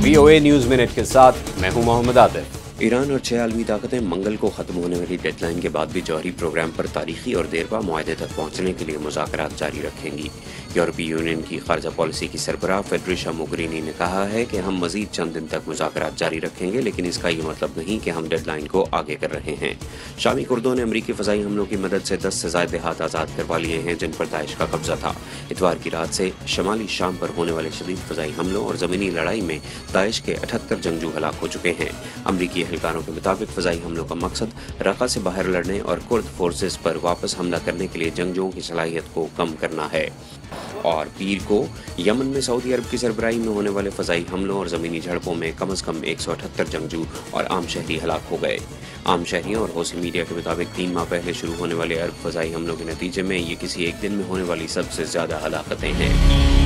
VOA news minute के साथ मैं हूं मोहम्मद आतिफ। ईरान और 6 आलमी ताकतें मंगल को खत्म होने वाली डेडलाइन के बाद भी जौहरी प्रोग्राम पर तारीखी और देरपा मुआहदे तक पहुंचने के लिए मुज़ाकरात जारी रखेंगी। यूरोपीय यूनियन की खारजा पॉलिसी की सरबराह फेडरिशा मोगेरिनी ने कहा है कि हम मजीद चंद दिन तक मुज़ाकरात जारी रखेंगे, लेकिन इसका ये मतलब नहीं कि हम डेडलाइन को आगे कर रहे हैं। शामी कुर्दों ने अमरीकी फ़ज़ाई हमलों की मदद से 10 से ज़ायद देहात आज़ाद करवा लिए हैं जिन पर दाइश का कब्जा था। इतवार की रात से शमाली शाम पर होने वाले शदीद फ़ज़ाई हमलों और ज़मीनी लड़ाई में दाइश के 78 जंगजू हलाक हो चुके हैं। अमरीकी एहलकारों के मुताबिक फ़ज़ाई हमलों का मकसद रक़ा से बाहर लड़ने और कुर्द फोर्सेस पर वापस हमला करने के लिए जंगजुओं की सलाहियत को कम करना है। और पीर को यमन में सऊदी अरब की सरबराही में होने वाले फ़ज़ाई हमलों और ज़मीनी झड़पों में कम से कम 178 जंगजू और आम शहरी हलाक हो गए। आम शहरियों और हौसी मीडिया के मुताबिक 3 माह पहले शुरू होने वाले अरब फ़ज़ाई हमलों के नतीजे में ये किसी एक दिन में होने वाली सबसे ज़्यादा हलाकतें हैं।